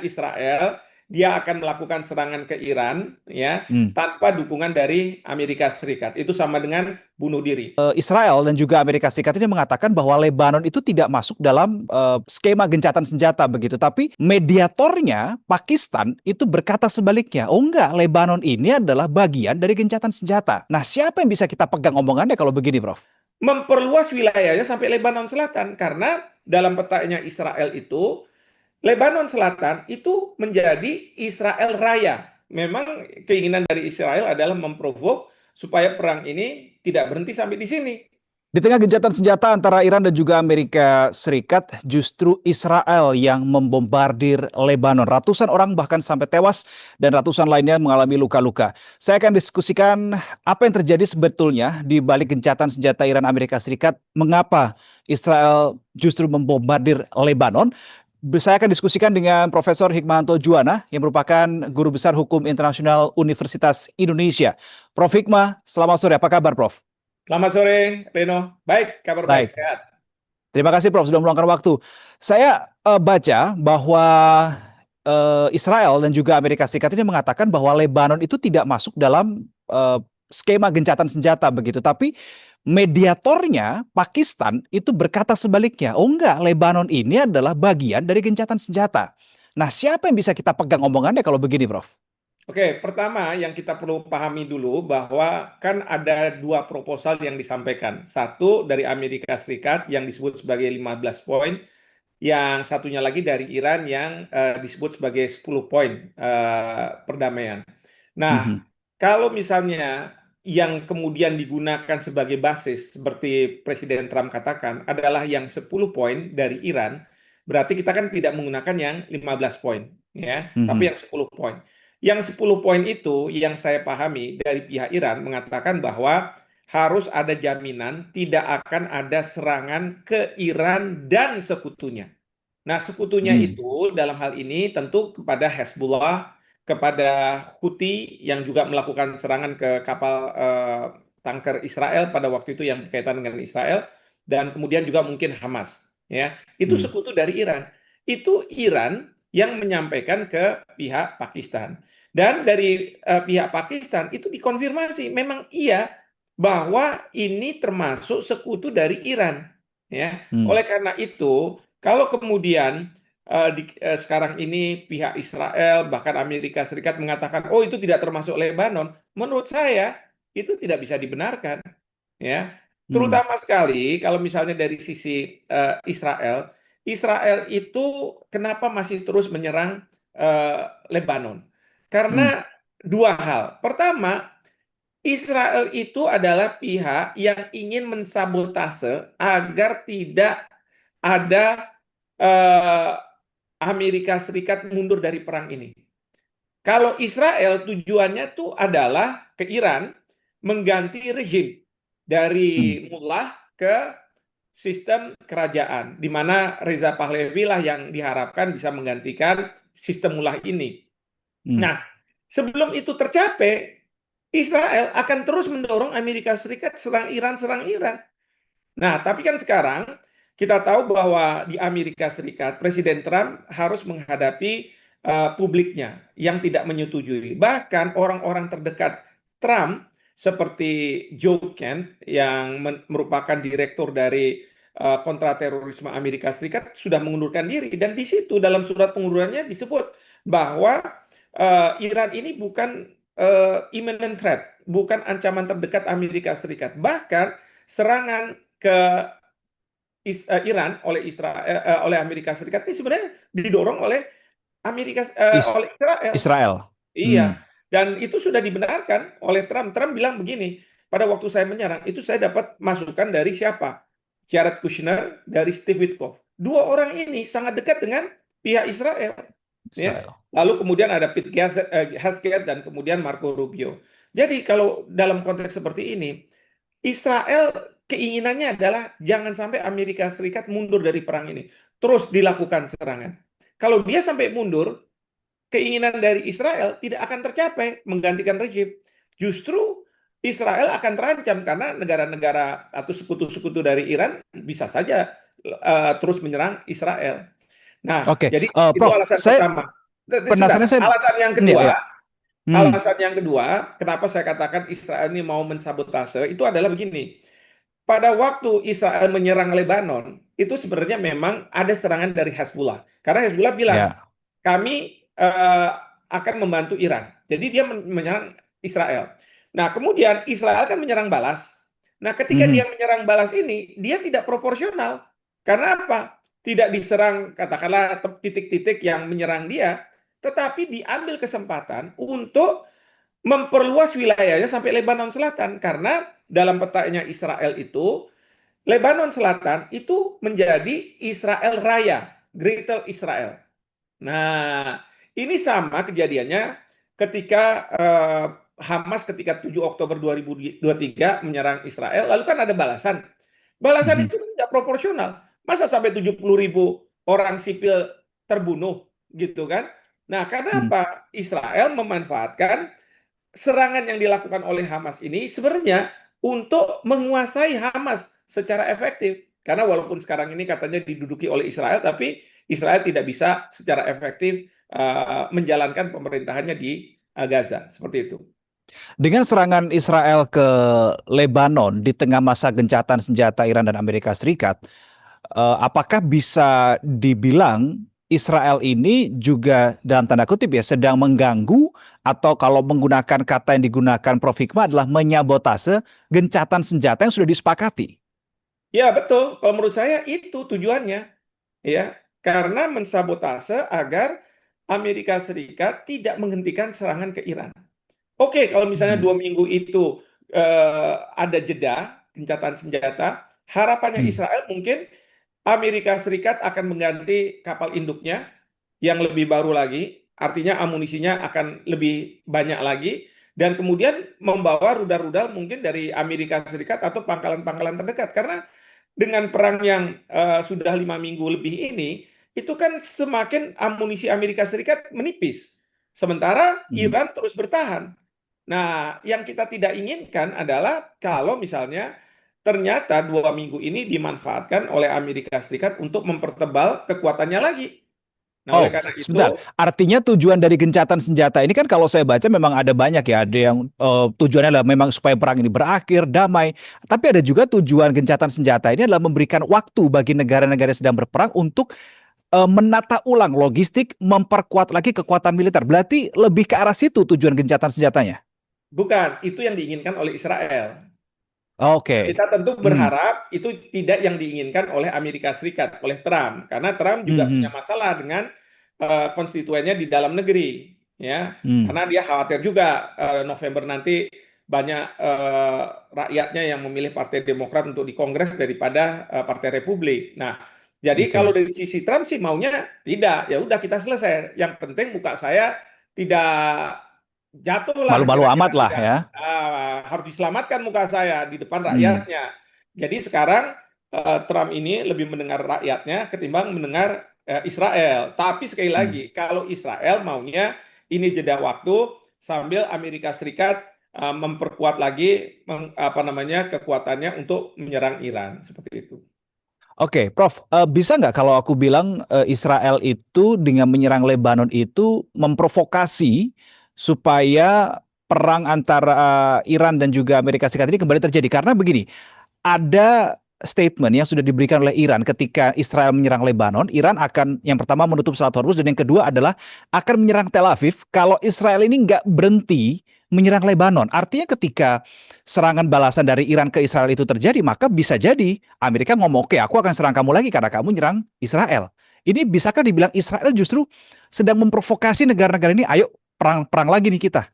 Israel dia akan melakukan serangan ke Iran ya Hmm. tanpa dukungan dari Amerika Serikat. Itu sama dengan bunuh diri. Israel dan juga Amerika Serikat ini mengatakan bahwa Lebanon itu tidak masuk dalam skema gencatan senjata begitu, tapi mediatornya Pakistan itu berkata sebaliknya. Oh enggak, Lebanon ini adalah bagian dari gencatan senjata. Nah, siapa yang bisa kita pegang omongannya kalau begini, Prof? Memperluas wilayahnya sampai Lebanon Selatan karena dalam petanya Israel itu Lebanon Selatan itu menjadi Israel Raya. Memang keinginan dari Israel adalah memprovok supaya perang ini tidak berhenti sampai di sini. Di tengah gencatan senjata antara Iran dan juga Amerika Serikat, justru Israel yang membombardir Lebanon. Ratusan orang bahkan sampai tewas dan ratusan lainnya mengalami luka-luka. Saya akan diskusikan apa yang terjadi sebetulnya di balik gencatan senjata Iran Amerika Serikat. Mengapa Israel justru membombardir Lebanon? Saya akan diskusikan dengan Profesor Hikmahanto Juwana yang merupakan guru besar hukum internasional Universitas Indonesia. Prof Hikmah, selamat sore. Apa kabar, Prof? Selamat sore, Reno. Baik, kabar baik, Baik. sehat. Terima kasih Prof sudah meluangkan waktu. Saya baca bahwa Israel dan juga Amerika Serikat ini mengatakan bahwa Lebanon itu tidak masuk dalam skema gencatan senjata begitu, tapi mediatornya Pakistan itu berkata sebaliknya. Oh enggak, Lebanon ini adalah bagian dari gencatan senjata. Nah, siapa yang bisa kita pegang omongannya kalau begini, Prof? Oke, pertama yang kita perlu pahami dulu bahwa kan ada dua proposal yang disampaikan. Satu dari Amerika Serikat yang disebut sebagai 15 poin, yang satunya lagi dari Iran yang disebut sebagai 10 poin perdamaian. Nah, Mhm. kalau misalnya yang kemudian digunakan sebagai basis seperti Presiden Trump katakan adalah yang 10 poin dari Iran, berarti kita kan tidak menggunakan yang 15 poin, ya, tapi Mhm. yang 10 poin. Yang 10 poin itu yang saya pahami dari pihak Iran mengatakan bahwa harus ada jaminan tidak akan ada serangan ke Iran dan sekutunya. Nah, sekutunya Hmm. itu dalam hal ini tentu kepada Hezbollah, kepada Houthi yang juga melakukan serangan ke kapal tanker Israel pada waktu itu yang berkaitan dengan Israel, dan kemudian juga mungkin Hamas. Ya, itu Hmm. sekutu dari Iran. Itu Iran yang menyampaikan ke pihak Pakistan. Dan dari pihak Pakistan itu dikonfirmasi memang iya bahwa ini termasuk sekutu dari Iran. Ya, Hmm. oleh karena itu kalau kemudian sekarang ini pihak Israel bahkan Amerika Serikat mengatakan oh itu tidak termasuk Lebanon, menurut saya itu tidak bisa dibenarkan, ya. Hmm. Terutama sekali kalau misalnya dari sisi Israel, Israel itu kenapa masih terus menyerang Lebanon? Hmm. Karena dua hal. Pertama, Israel itu adalah pihak yang ingin mensabotase agar tidak ada eh, Amerika Serikat mundur dari perang ini. Kalau Israel tujuannya itu adalah ke Iran mengganti rezim Hmm. dari mullah ke sistem kerajaan, di mana Reza Pahlavi lah yang diharapkan bisa menggantikan sistem mullah ini. Hmm. Nah, sebelum itu tercapai, Israel akan terus mendorong Amerika Serikat serang Iran, serang Iran. Nah, tapi kan sekarang kita tahu bahwa di Amerika Serikat Presiden Trump harus menghadapi publiknya yang tidak menyetujui. Bahkan orang-orang terdekat Trump seperti Joe Kent yang merupakan direktur dari kontraterorisme Amerika Serikat sudah mengundurkan diri dan di situ dalam surat pengundurannya disebut bahwa Iran ini bukan imminent threat, bukan ancaman terdekat Amerika Serikat. Bahkan serangan ke Iran oleh Israel oleh Amerika Serikat ini sebenarnya didorong oleh Is- oleh Israel. Israel. Iya, Hmm. dan itu sudah dibenarkan oleh Trump. Trump bilang begini, pada waktu saya menyerang itu saya dapat masukan dari siapa? Jared Kushner, dari Steve Witkoff. Dua orang ini sangat dekat dengan pihak Israel, ya. Israel. Lalu kemudian ada Pete Hegseth dan kemudian Marco Rubio. Jadi kalau dalam konteks seperti ini, Israel keinginannya adalah jangan sampai Amerika Serikat mundur dari perang ini. Terus dilakukan serangan. Kalau dia sampai mundur, keinginan dari Israel tidak akan tercapai menggantikan rezim. Justru Israel akan terancam karena negara-negara atau sekutu-sekutu dari Iran bisa saja terus menyerang Israel. Nah, Oke, jadi itu Prof, alasan saya pertama. Sudah. Penasaran saya, ya, ya. Hmm, Alasan yang kedua, kenapa saya katakan Israel ini mau mensabotase, itu adalah begini. Pada waktu Israel menyerang Lebanon, itu sebenarnya memang ada serangan dari Hezbollah. Karena Hezbollah bilang, ya. kami akan membantu Iran. Jadi dia menyerang Israel. Nah, kemudian Israel kan menyerang balas. Nah, ketika dia Mhm, menyerang balas ini, dia tidak proporsional. Karena apa? Tidak diserang, katakanlah titik-titik yang menyerang dia, tetapi diambil kesempatan untuk memperluas wilayahnya sampai Lebanon Selatan. Karena dalam petanya Israel itu, Lebanon Selatan itu menjadi Israel Raya, Greater Israel. Nah, ini sama kejadiannya ketika Hamas ketika 7 Oktober 2023 menyerang Israel, lalu kan ada balasan. Balasan mhm, itu kan tidak proporsional. Masa sampai 70.000 orang sipil terbunuh gitu kan? Nah, karena mhm. apa? Israel memanfaatkan serangan yang dilakukan oleh Hamas ini sebenarnya untuk menguasai Hamas secara efektif. Karena walaupun sekarang ini katanya diduduki oleh Israel, tapi Israel tidak bisa secara efektif menjalankan pemerintahannya di Gaza. Seperti itu. Dengan serangan Israel ke Lebanon di tengah masa gencatan senjata Iran dan Amerika Serikat, apakah bisa dibilang Israel ini juga dalam tanda kutip ya sedang mengganggu atau kalau menggunakan kata yang digunakan Prof. Hikmah adalah menyabotase gencatan senjata yang sudah disepakati? Ya, betul. Kalau menurut saya itu tujuannya, ya. Karena mensabotase agar Amerika Serikat tidak menghentikan serangan ke Iran. Oke, kalau misalnya Hmm. 2 minggu itu ada jeda gencatan senjata, harapannya Hmm. Israel mungkin Amerika Serikat akan mengganti kapal induknya yang lebih baru lagi, artinya amunisinya akan lebih banyak lagi, dan kemudian membawa rudal-rudal mungkin dari Amerika Serikat atau pangkalan-pangkalan terdekat. Karena dengan perang yang sudah 5 minggu lebih ini, itu kan semakin amunisi Amerika Serikat menipis. Sementara Hmm. Iran terus bertahan. Nah, yang kita tidak inginkan adalah kalau misalnya ternyata 2 minggu ini dimanfaatkan oleh Amerika Serikat untuk mempertebal kekuatannya lagi. Nah, oleh Oh, karena sebentar. itu, Artinya tujuan dari gencatan senjata ini kan kalau saya baca memang ada banyak ya. Ada yang tujuannya adalah memang supaya perang ini berakhir, damai. Tapi ada juga tujuan gencatan senjata ini adalah memberikan waktu bagi negara-negara yang sedang berperang untuk menata ulang logistik, memperkuat lagi kekuatan militer. Berarti lebih ke arah situ tujuan gencatan senjatanya. bukan itu yang diinginkan oleh Israel. Oke. Kita tentu Hmm. berharap itu tidak yang diinginkan oleh Amerika Serikat, oleh Trump, karena Trump Hmm. juga punya Hmm. masalah dengan konstituennya di dalam negeri, ya, Hmm. karena dia khawatir juga November nanti banyak rakyatnya yang memilih Partai Demokrat untuk di Kongres daripada Partai Republik. Nah, jadi kalau Oke. dari sisi Trump sih maunya tidak, ya udah kita selesai. Yang penting muka saya tidak jatuh lah Malu-malu kira-kira, amat lah tidak ya. harus diselamatkan muka saya di depan Hmm. rakyatnya. Jadi sekarang Trump ini lebih mendengar rakyatnya ketimbang mendengar Israel. Tapi sekali Hmm. lagi, kalau Israel maunya ini jeda waktu sambil Amerika Serikat memperkuat lagi apa namanya kekuatannya untuk menyerang Iran seperti itu. Oke, Prof, bisa nggak kalau aku bilang Israel itu dengan menyerang Lebanon itu memprovokasi supaya perang antara Iran dan juga Amerika Serikat ini kembali terjadi? Karena begini, ada statement yang sudah diberikan oleh Iran ketika Israel menyerang Lebanon, Iran akan yang pertama menutup Selat Hormuz dan yang kedua adalah akan menyerang Tel Aviv kalau Israel ini nggak berhenti menyerang Lebanon. Artinya ketika serangan balasan dari Iran ke Israel itu terjadi, maka bisa jadi Amerika ngomong, oke, aku akan serang kamu lagi karena kamu nyerang Israel. Ini bisakah dibilang Israel justru sedang memprovokasi negara-negara ini, ayo perang-perang lagi nih kita.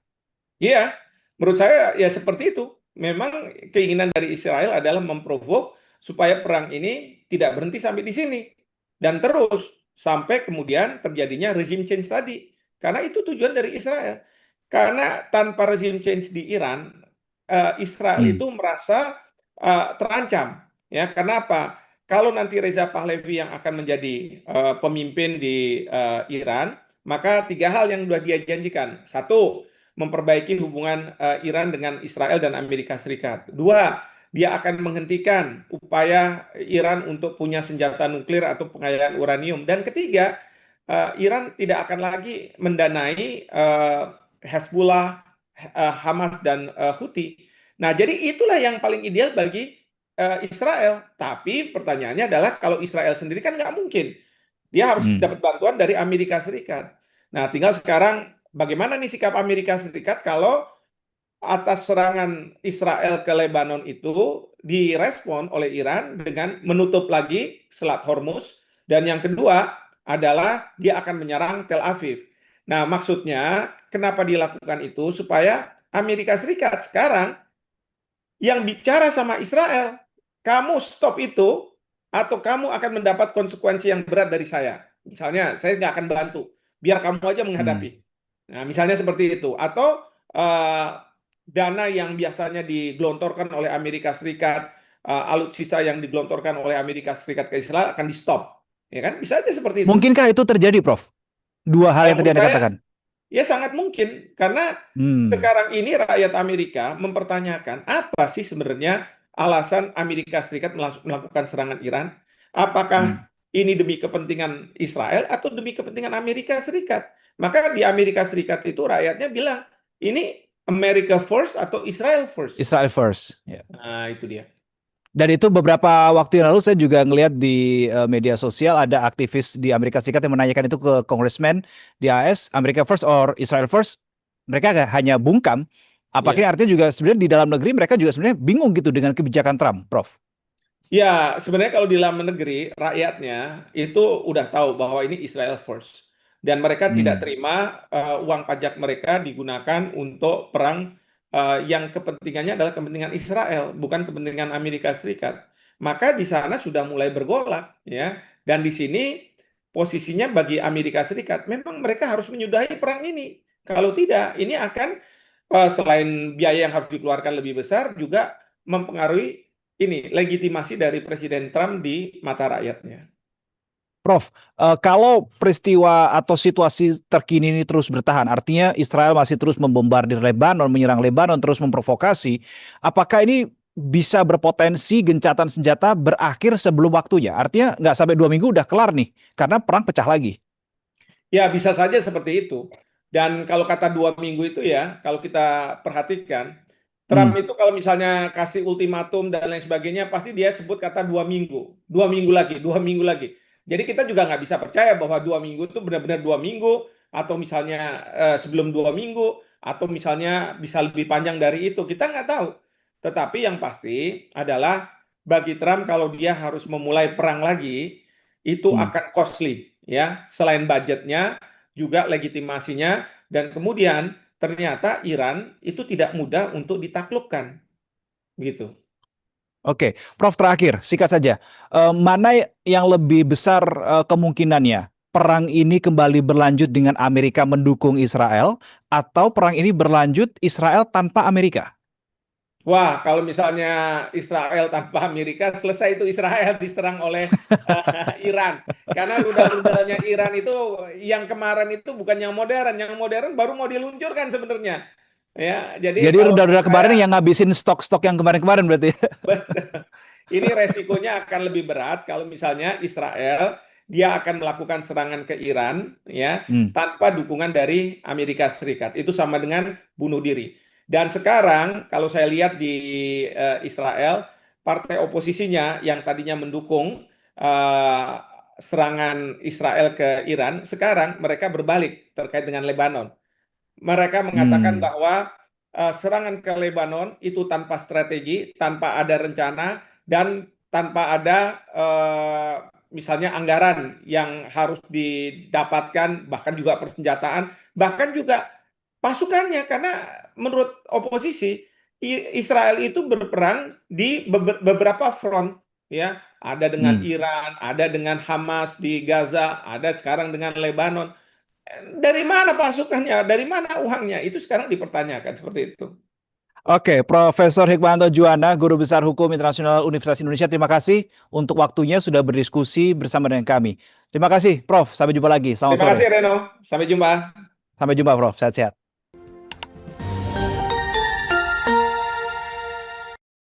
Iya, menurut saya ya seperti itu. Memang keinginan dari Israel adalah memprovok supaya perang ini tidak berhenti sampai di sini dan terus sampai kemudian terjadinya regime change tadi. Karena itu tujuan dari Israel. Karena tanpa regime change di Iran, Israel Hmm. itu merasa terancam. Ya, karena apa? Kalau nanti Reza Pahlavi yang akan menjadi pemimpin di Iran, maka 3 hal yang sudah dia janjikan. Satu, memperbaiki hubungan Iran dengan Israel dan Amerika Serikat. Dua, dia akan menghentikan upaya Iran untuk punya senjata nuklir atau pengayaan uranium. Dan ketiga, Iran tidak akan lagi mendanai Hezbollah, Hamas dan Houthi. Nah, jadi itulah yang paling ideal bagi Israel. Tapi pertanyaannya adalah kalau Israel sendiri kan nggak mungkin. Dia harus Hmm. dapat bantuan dari Amerika Serikat. Nah, tinggal sekarang bagaimana nih sikap Amerika Serikat kalau atas serangan Israel ke Lebanon itu direspon oleh Iran dengan menutup lagi Selat Hormuz, dan yang kedua adalah dia akan menyerang Tel Aviv. Nah, maksudnya kenapa dilakukan itu supaya Amerika Serikat sekarang yang bicara sama Israel, kamu stop itu atau kamu akan mendapat konsekuensi yang berat dari saya. Misalnya, saya nggak akan bantu, biar kamu aja Hmm. menghadapi. Nah, misalnya seperti itu. Atau dana yang biasanya digelontorkan oleh Amerika Serikat, alutsista yang digelontorkan oleh Amerika Serikat ke Israel akan di stop. Ya kan? Bisa aja seperti itu. Mungkinkah itu terjadi, Prof? Dua hal yang tadi Menurut Anda saya katakan. ya sangat mungkin, karena Hmm. sekarang ini rakyat Amerika mempertanyakan apa sih sebenarnya alasan Amerika Serikat melakukan serangan Iran? Hmm. Apakah ini demi kepentingan Israel atau demi kepentingan Amerika Serikat? Maka di Amerika Serikat itu rakyatnya bilang, ini America first atau Israel first? Israel first. Ya. Nah, itu dia. Dan itu beberapa waktu yang lalu saya juga ngelihat di media sosial ada aktivis di Amerika Serikat yang menanyakan itu ke congressman di AS, America first or Israel first. Mereka hanya bungkam. Apakah ini Ya. artinya juga sebenarnya di dalam negeri mereka juga sebenarnya bingung gitu dengan kebijakan Trump, Prof? Ya, sebenarnya kalau di dalam negeri, rakyatnya itu udah tahu bahwa ini Israel first. Dan mereka tidak Hmm. terima uang pajak mereka digunakan untuk perang yang kepentingannya adalah kepentingan Israel, bukan kepentingan Amerika Serikat. Maka di sana sudah mulai bergolak, ya. Dan di sini posisinya bagi Amerika Serikat, memang mereka harus menyudahi perang ini. Kalau tidak, ini akan selain biaya yang harus dikeluarkan lebih besar, juga mempengaruhi ini legitimasi dari Presiden Trump di mata rakyatnya. Prof, kalau peristiwa atau situasi terkini ini terus bertahan, artinya Israel masih terus membombardir Lebanon, menyerang Lebanon, terus memprovokasi, apakah ini bisa berpotensi gencatan senjata berakhir sebelum waktunya? Artinya nggak sampai 2 minggu udah kelar nih, karena perang pecah lagi. Ya, bisa saja seperti itu. Dan kalau kata 2 minggu itu ya, kalau kita perhatikan, Hmm. Trump itu kalau misalnya kasih ultimatum dan lain sebagainya, pasti dia sebut kata 2 minggu, 2 minggu lagi, 2 minggu lagi. Jadi kita juga nggak bisa percaya bahwa 2 minggu itu benar-benar 2 minggu, atau misalnya sebelum 2 minggu, atau misalnya bisa lebih panjang dari itu. Kita nggak tahu. Tetapi yang pasti adalah bagi Trump kalau dia harus memulai perang lagi, itu Hmm. akan costly, ya. Selain budgetnya, juga legitimasinya, dan kemudian ternyata Iran itu tidak mudah untuk ditaklukkan, gitu. Oke, Prof terakhir, singkat saja. Mana yang lebih besar kemungkinannya? Perang ini kembali berlanjut dengan Amerika mendukung Israel, atau perang ini berlanjut Israel tanpa Amerika? Wah, kalau misalnya Israel tanpa Amerika, selesai itu Israel diserang oleh Iran. Karena rudal-rudalnya Iran itu yang kemarin itu bukan yang modern baru mau diluncurkan sebenarnya. Ya, jadi Jadi kalau menurut rudal-rudal kemarin saya yang ngabisin stok-stok yang kemarin-kemarin berarti. ini resikonya akan lebih berat kalau misalnya Israel dia akan melakukan serangan ke Iran, ya, Hmm. tanpa dukungan dari Amerika Serikat. Itu sama dengan bunuh diri. Dan sekarang kalau saya lihat di Israel, partai oposisinya yang tadinya mendukung eh, serangan Israel ke Iran, sekarang mereka berbalik terkait dengan Lebanon. Mereka mengatakan Hmm. bahwa serangan ke Lebanon itu tanpa strategi, tanpa ada rencana, dan tanpa ada misalnya anggaran yang harus didapatkan, bahkan juga persenjataan, bahkan juga pasukannya. Karena menurut oposisi, Israel itu berperang di beberapa front, ya. Ada dengan Hmm. Iran, ada dengan Hamas di Gaza, ada sekarang dengan Lebanon. Dari mana pasukannya? Dari mana uangnya? Itu sekarang dipertanyakan seperti itu. Oke, Profesor Hikmahanto Juwana, Guru Besar Hukum Internasional Universitas Indonesia, terima kasih untuk waktunya sudah berdiskusi bersama dengan kami. Terima kasih, Prof. Sampai jumpa lagi. Selamat Terima sore. kasih Reno. Sampai jumpa. Sampai jumpa, Prof. Sehat-sehat.